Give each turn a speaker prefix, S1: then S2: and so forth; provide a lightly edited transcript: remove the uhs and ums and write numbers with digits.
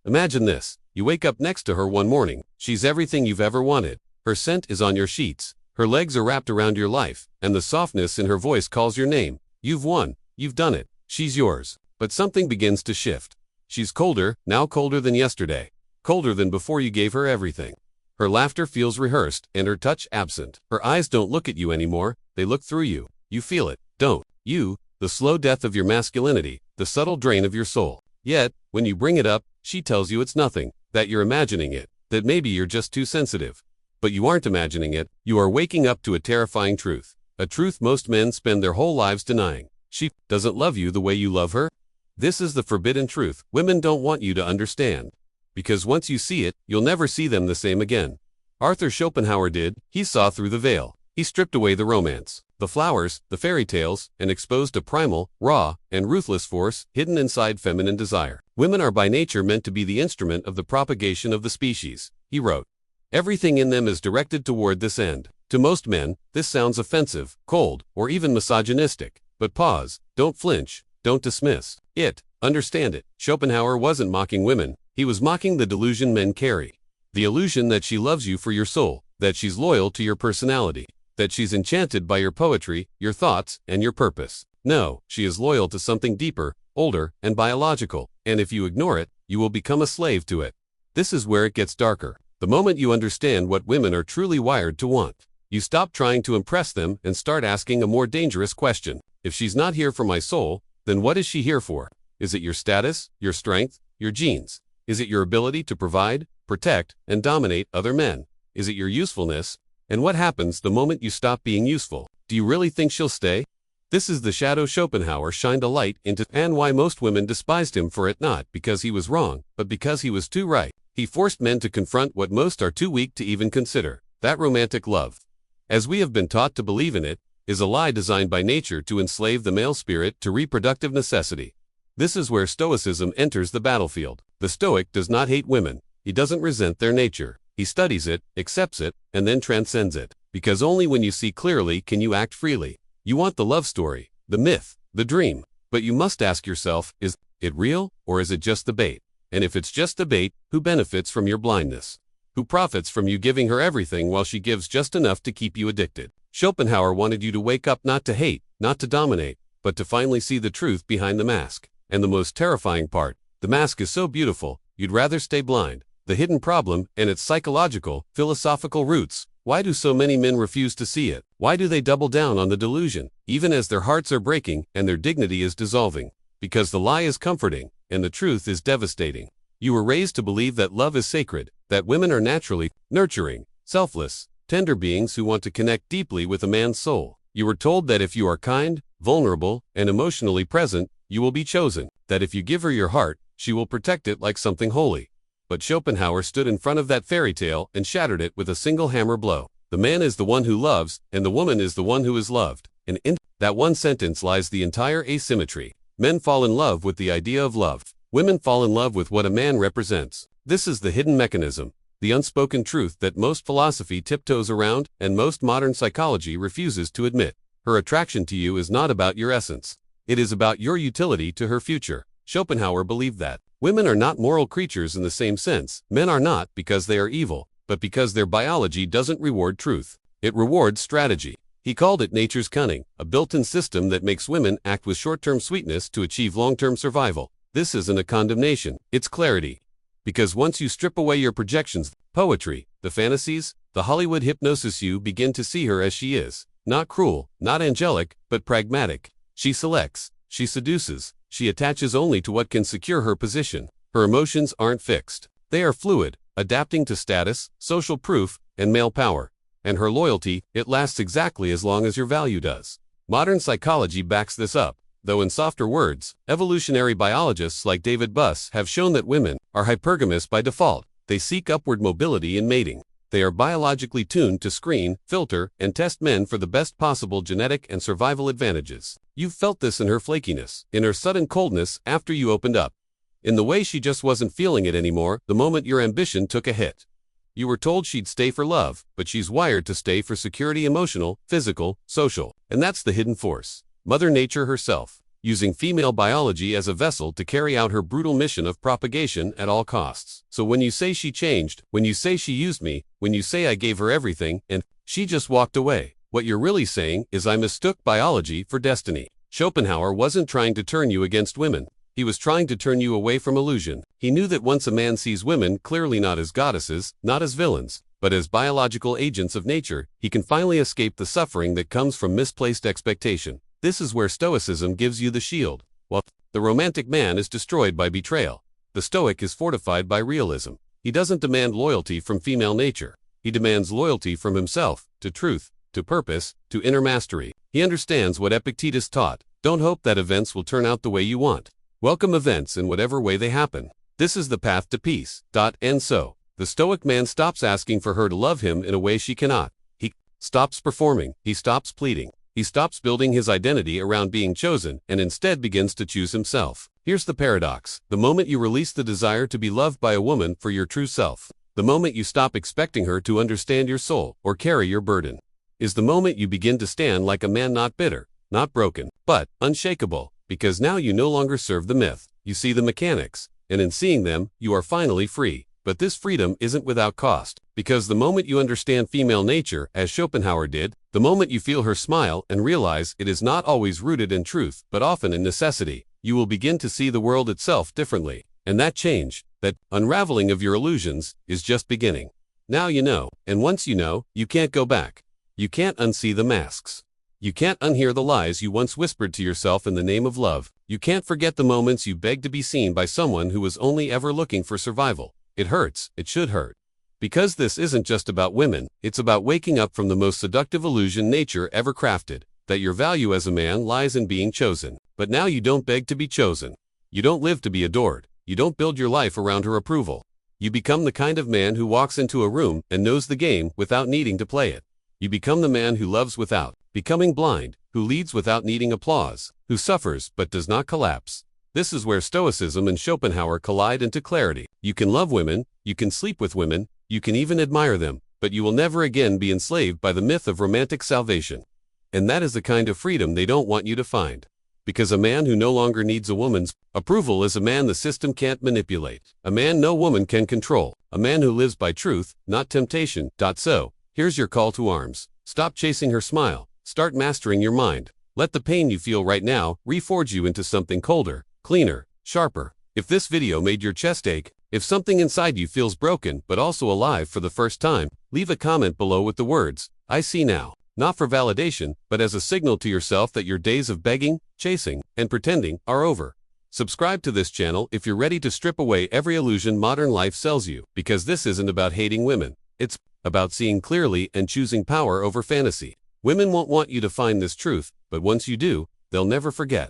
S1: Imagine this. You wake up next to her one morning. She's everything you've ever wanted. Her scent is on your sheets. Her legs are wrapped around your life, and the softness in her voice calls your name. You've won. You've done it. She's yours. But something begins to shift. She's colder, now colder than yesterday. Colder than before you gave her everything. Her laughter feels rehearsed, and her touch absent. Her eyes don't look at you anymore, they look through you. You feel it, don't you? The slow death of your masculinity, the subtle drain of your soul. Yet, when you bring it up, she tells you it's nothing, that you're imagining it, that maybe you're just too sensitive. But you aren't imagining it, you are waking up to a terrifying truth. A truth most men spend their whole lives denying. She doesn't love you the way you love her. This is the forbidden truth women don't want you to understand. Because once you see it, you'll never see them the same again. Arthur Schopenhauer did. He saw through the veil. He stripped away the romance, the flowers, the fairy tales, and exposed a primal, raw, and ruthless force hidden inside feminine desire. Women are by nature meant to be the instrument of the propagation of the species, he wrote. Everything in them is directed toward this end. To most men, this sounds offensive, cold, or even misogynistic. But pause, don't flinch, don't dismiss it, understand it. Schopenhauer wasn't mocking women, he was mocking the delusion men carry. The illusion that she loves you for your soul, that she's loyal to your personality, that she's enchanted by your poetry, your thoughts, and your purpose. No, she is loyal to something deeper, older, and biological, and if you ignore it, you will become a slave to it. This is where it gets darker. The moment you understand what women are truly wired to want, you stop trying to impress them and start asking a more dangerous question. If she's not here for my soul, then what is she here for? Is it your status, your strength, your genes? Is it your ability to provide, protect, and dominate other men? Is it your usefulness? And what happens the moment you stop being useful? Do you really think she'll stay? This is the shadow Schopenhauer shined a light into, and why most women despised him for it, not because he was wrong, but because he was too right. He forced men to confront what most are too weak to even consider, that romantic love, as we have been taught to believe in it, is a lie designed by nature to enslave the male spirit to reproductive necessity. This is where Stoicism enters the battlefield. The Stoic does not hate women. He doesn't resent their nature. He studies it, accepts it, and then transcends it. Because only when you see clearly can you act freely. You want the love story, the myth, the dream. But you must ask yourself, is it real, or is it just the bait? And if it's just the bait, who benefits from your blindness? Who profits from you giving her everything while she gives just enough to keep you addicted? Schopenhauer wanted you to wake up not to hate, not to dominate, but to finally see the truth behind the mask. And the most terrifying part, the mask is so beautiful, you'd rather stay blind. The hidden problem, and its psychological, philosophical roots. Why do so many men refuse to see it? Why do they double down on the delusion, even as their hearts are breaking and their dignity is dissolving? Because the lie is comforting, and the truth is devastating. You were raised to believe that love is sacred, that women are naturally nurturing, selfless, tender beings who want to connect deeply with a man's soul. You were told that if you are kind, vulnerable, and emotionally present, you will be chosen, that if you give her your heart, she will protect it like something holy. But Schopenhauer stood in front of that fairy tale and shattered it with a single hammer blow. The man is the one who loves, and the woman is the one who is loved. And in that one sentence lies the entire asymmetry. Men fall in love with the idea of love. Women fall in love with what a man represents. This is the hidden mechanism, the unspoken truth that most philosophy tiptoes around and most modern psychology refuses to admit. Her attraction to you is not about your essence. It is about your utility to her future. Schopenhauer believed that. Women are not moral creatures in the same sense. Men are not because they are evil, but because their biology doesn't reward truth. It rewards strategy. He called it nature's cunning, a built-in system that makes women act with short-term sweetness to achieve long-term survival. This isn't a condemnation, it's clarity. Because once you strip away your projections, poetry, the fantasies, the Hollywood hypnosis, you begin to see her as she is. Not cruel, not angelic, but pragmatic. She selects, she seduces, she attaches only to what can secure her position. Her emotions aren't fixed. They are fluid, adapting to status, social proof, and male power. And her loyalty, it lasts exactly as long as your value does. Modern psychology backs this up, though in softer words. Evolutionary biologists like David Buss have shown that women are hypergamous by default. They seek upward mobility in mating. They are biologically tuned to screen, filter, and test men for the best possible genetic and survival advantages. You've felt this in her flakiness, in her sudden coldness after you opened up, in the way she just wasn't feeling it anymore the moment your ambition took a hit. You were told she'd stay for love, but she's wired to stay for security, emotional, physical, social. And that's the hidden force. Mother Nature herself. using female biology as a vessel to carry out her brutal mission of propagation at all costs. So when you say she changed, when you say she used me, when you say I gave her everything, and she just walked away, what you're really saying is I mistook biology for destiny. Schopenhauer wasn't trying to turn you against women. He was trying to turn you away from illusion. He knew that once a man sees women clearly not as goddesses, not as villains, but as biological agents of nature, he can finally escape the suffering that comes from misplaced expectation. This is where Stoicism gives you the shield. While the romantic man is destroyed by betrayal, the Stoic is fortified by realism. He doesn't demand loyalty from female nature. He demands loyalty from himself, to truth, to purpose, to inner mastery. He understands what Epictetus taught. Don't hope that events will turn out the way you want. Welcome events in whatever way they happen. This is the path to peace. And so, the Stoic man stops asking for her to love him in a way she cannot. He stops performing. He stops pleading. He stops building his identity around being chosen and instead begins to choose himself. Here's the paradox. The moment you release the desire to be loved by a woman for your true self, the moment you stop expecting her to understand your soul or carry your burden, is the moment you begin to stand like a man not bitter, not broken, but unshakable, because now you no longer serve the myth. You see the mechanics, and in seeing them, you are finally free. But this freedom isn't without cost, because the moment you understand female nature, as Schopenhauer did, the moment you feel her smile and realize it is not always rooted in truth, but often in necessity, you will begin to see the world itself differently. And that change, that unraveling of your illusions, is just beginning. Now you know, and once you know, you can't go back. You can't unsee the masks. You can't unhear the lies you once whispered to yourself in the name of love. You can't forget the moments you begged to be seen by someone who was only ever looking for survival. It hurts, it should hurt. Because this isn't just about women, it's about waking up from the most seductive illusion nature ever crafted, that your value as a man lies in being chosen. But now you don't beg to be chosen. You don't live to be adored. You don't build your life around her approval. You become the kind of man who walks into a room and knows the game without needing to play it. You become the man who loves without becoming blind, who leads without needing applause, who suffers but does not collapse. This is where Stoicism and Schopenhauer collide into clarity. You can love women, you can sleep with women, you can even admire them, but you will never again be enslaved by the myth of romantic salvation. And that is the kind of freedom they don't want you to find. Because a man who no longer needs a woman's approval is a man the system can't manipulate, a man no woman can control, a man who lives by truth, not temptation. So, here's your call to arms. Stop chasing her smile. Start mastering your mind. Let the pain you feel right now reforge you into something colder, cleaner, sharper. If this video made your chest ache, if something inside you feels broken but also alive for the first time, leave a comment below with the words, "I see now." Not for validation, but as a signal to yourself that your days of begging, chasing, and pretending are over. Subscribe to this channel if you're ready to strip away every illusion modern life sells you, because this isn't about hating women. It's about seeing clearly and choosing power over fantasy. Women won't want you to find this truth, but once you do, they'll never forget.